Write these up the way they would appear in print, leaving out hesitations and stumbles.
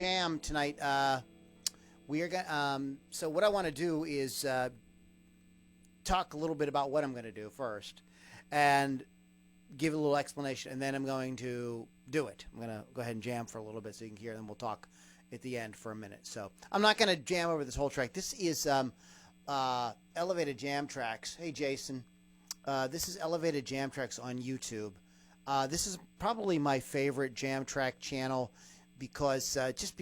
Jam tonight. We are going. So what I want to do is talk a little bit about what I'm going to do first, and give a little explanation, and then I'm going to do it. I'm going to go ahead and jam for a little bit so you can hear, and then we'll talk at the end for a minute. So I'm not going to jam over this whole track. This is Elevated Jam Tracks. Hey, Jason. This is Elevated Jam Tracks on YouTube. This is probably my favorite jam track channel because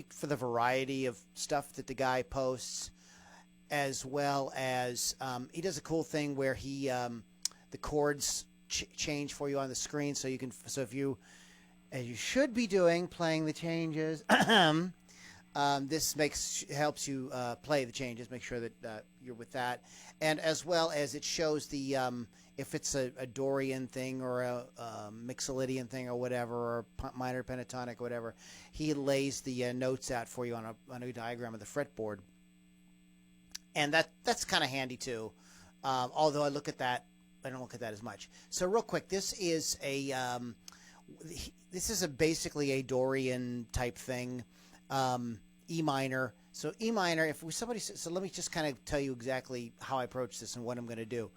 for the variety of stuff that the guy posts, as well as he does a cool thing where he the chords change for you on the screen, so you can if you, as you should be doing, playing the changes. This helps you play the changes, make sure that you're with that, and as well as it shows the if it's a Dorian thing or a Mixolydian thing or whatever, or minor pentatonic or whatever. He lays the notes out for you on a diagram of the fretboard, and that's kind of handy too. Although I don't look at that as much. So real quick, this is basically a Dorian type thing. E minor. So E minor, so let me just kind of tell you exactly how I approach this and what I'm going to do.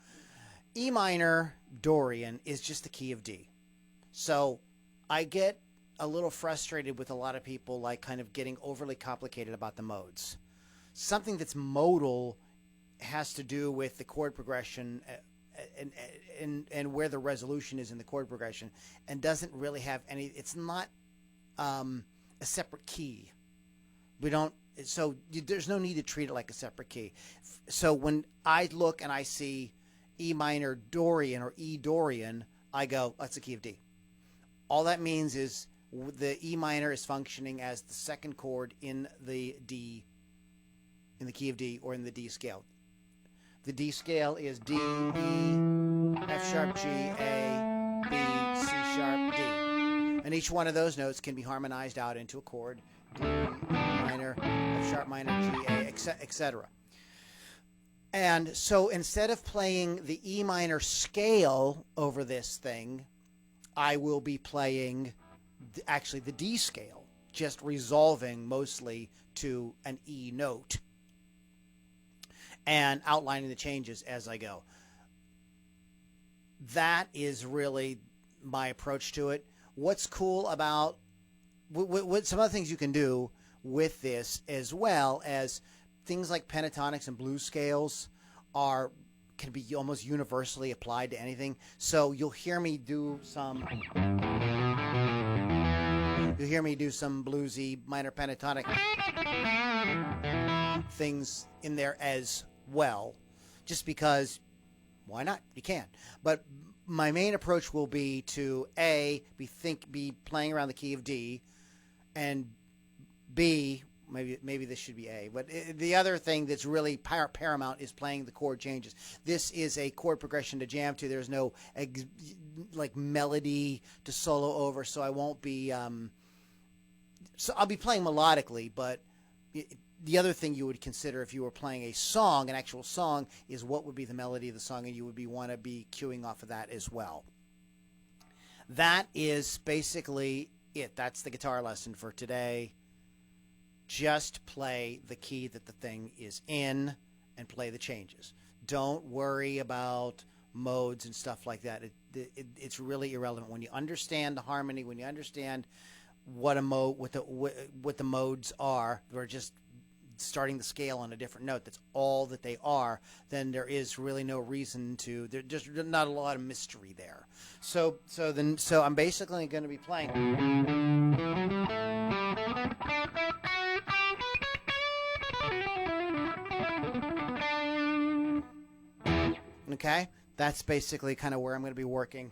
E minor Dorian is just the key of D. So I get a little frustrated with a lot of people like kind of getting overly complicated about the modes. Something that's modal has to do with the chord progression and where the resolution is in the chord progression, and doesn't really have it's not a separate key. There's no need to treat it like a separate key. So when I look and I see E minor Dorian or E Dorian, I go, that's the key of D. All that means is the E minor is functioning as the second chord in the key of D, or in the D scale. The D scale is D, E, F sharp, G, A, B, C sharp, D. And each one of those notes can be harmonized out into a chord. D, E minor, F sharp minor, G, A, etc. And so instead of playing the E minor scale over this thing, I will be playing actually the D scale, just resolving mostly to an E note and outlining the changes as I go. That is really my approach to it. What's cool about what some other things you can do with this, as well as things like pentatonics and blues scales can be almost universally applied to anything. So you'll hear me do some bluesy minor pentatonic things in there as well, just because why not? You can. But my main approach will be to be playing around the key of D, and B, maybe this should be A, but the other thing that's really paramount is playing the chord changes. This is a chord progression to jam to. There's no like melody to solo over, so I won't be so I'll be playing melodically, but the other thing you would consider if you were playing an actual song, is what would be the melody of the song, and you would want to be cueing off of that as well. That is basically it. That's the guitar lesson for today. Just play the key that the thing is in and play the changes. Don't worry about modes and stuff like that. It's really irrelevant. When you understand the harmony, when you understand what the modes are, or just starting the scale on a different note, that's all that they are, then there is really no reason to, there's just not a lot of mystery there. So I'm basically going to be playing. Okay, that's basically kind of where I'm going to be working.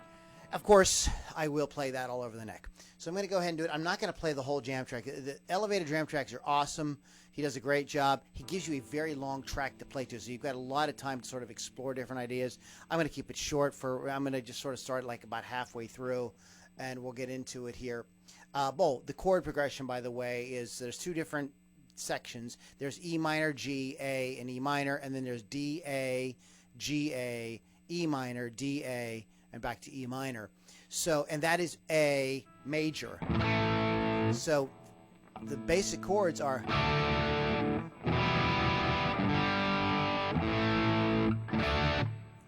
Of course, I will play that all over the neck. So I'm going to go ahead and do it. I'm not going to play the whole jam track. The elevated jam tracks are awesome. He does a great job. He gives you a very long track to play to, so you've got a lot of time to sort of explore different ideas. I'm going to keep it short. I'm going to just sort of start like about halfway through, and we'll get into it here. The chord progression, by the way, there's two different sections. There's E minor, G, A, and E minor, and then there's D, A, G, A, E minor, D, A, and back to E minor. So, and that is A major. So the basic chords are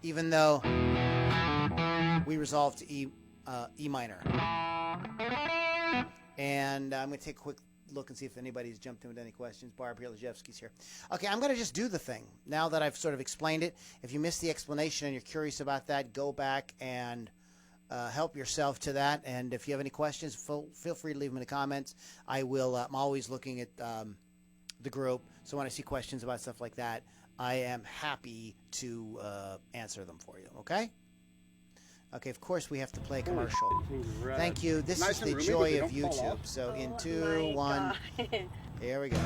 even though we resolved to E minor. And I'm going to take a quick look and see if anybody's jumped in with any questions. Barb Lajewski's here. Okay, I'm going to just do the thing now that I've sort of explained it. If you missed the explanation and you're curious about that, go back and help yourself to that. And if you have any questions, feel free to leave them in the comments. I will. I'm always looking at the group, so when I see questions about stuff like that, I am happy to answer them for you. Okay? Okay, of course we have to play a commercial. Thank you. This is the joy of YouTube. So in 2, 1, here we go.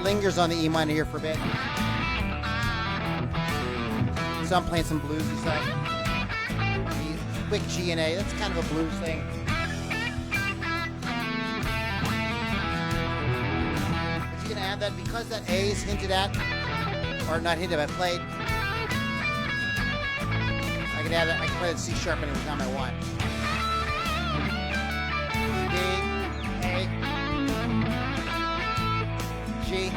Lingers on the E minor here for a bit. So I'm playing some bluesy stuff. Quick G and A, that's kind of a blues thing. But you can add that because that A is hinted at, or not hinted at, played. I can add that, I can play the C sharp any time I want. G,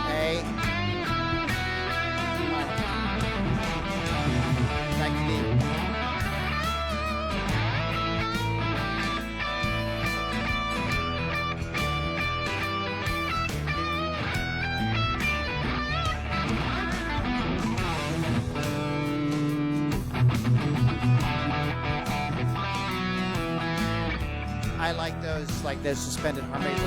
A, back to D. I like those suspended harmonies.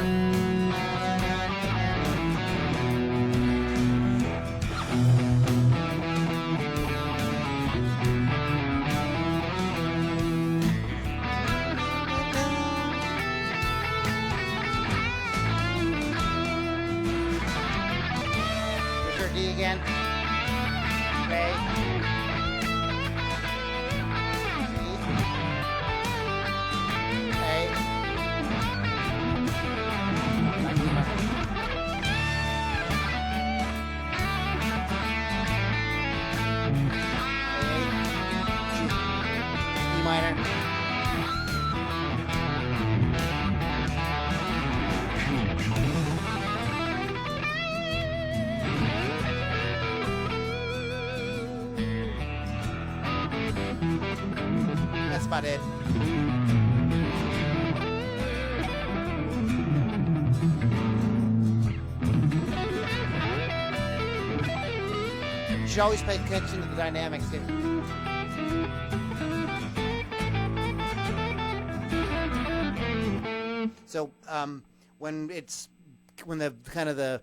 Here's your D again. A. about it. You should always pay attention to the dynamics. So when the kind of the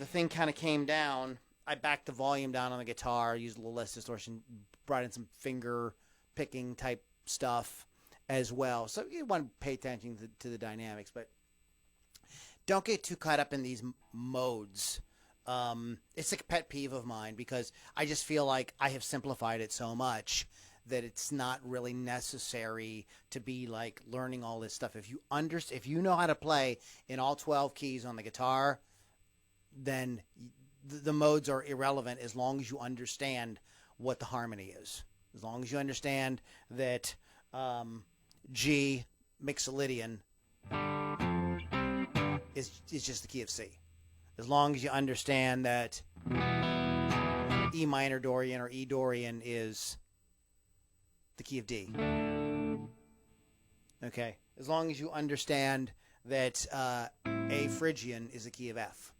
thing kind of came down, I backed the volume down on the guitar, used a little less distortion, brought in some finger picking type stuff as well. So you want to pay attention to the dynamics, but don't get too caught up in these modes. It's a pet peeve of mine because I just feel like I have simplified it so much that it's not really necessary to be like learning all this stuff. If you know how to play in all 12 keys on the guitar, then the modes are irrelevant as long as you understand what the harmony is. As long as you understand that G Mixolydian is just the key of C. As long as you understand that E minor Dorian or E Dorian is the key of D. Okay. As long as you understand that A Phrygian is the key of F.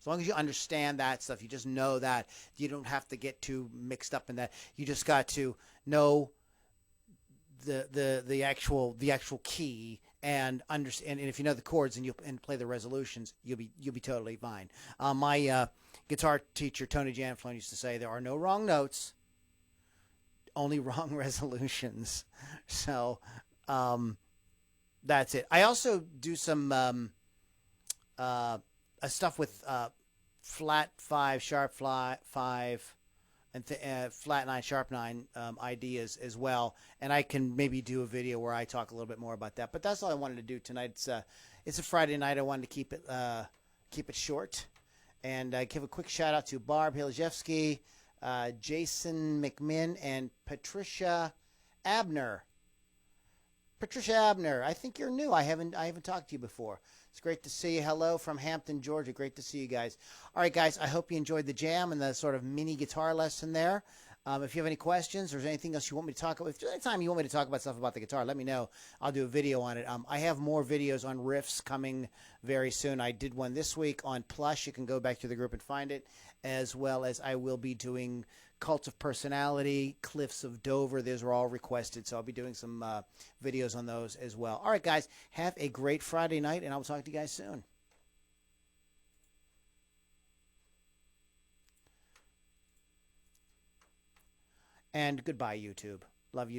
As long as you understand that stuff, you just know that. You don't have to get too mixed up in that. You just got to know the actual key and understand. And if you know the chords and play the resolutions, you'll be totally fine. My guitar teacher Tony Janflone used to say there are no wrong notes, only wrong resolutions. So that's it. I also do some stuff with flat 5, sharp 5, and flat 9, sharp 9 ideas as well. And I can maybe do a video where I talk a little bit more about that. But that's all I wanted to do tonight. It's a Friday night. I wanted to keep it short. And give a quick shout out to Barb Hilajewski, Jason McMinn, and Patricia Abner. Patricia Abner, I think you're new. I haven't talked to you before. It's great to see you. Hello from Hampton, Georgia. Great to see you guys. All right, guys, I hope you enjoyed the jam and the sort of mini guitar lesson there. If you have any questions or anything else you want me to talk about, if there's any time you want me to talk about stuff about the guitar, let me know. I'll do a video on it. I have more videos on riffs coming very soon. I did one this week on Plush. You can go back to the group and find it, as well as I will be doing Cult of Personality, Cliffs of Dover. Those are all requested, so I'll be doing some videos on those as well. All right, guys, have a great Friday night, and I will talk to you guys soon. And goodbye, YouTube. Love you.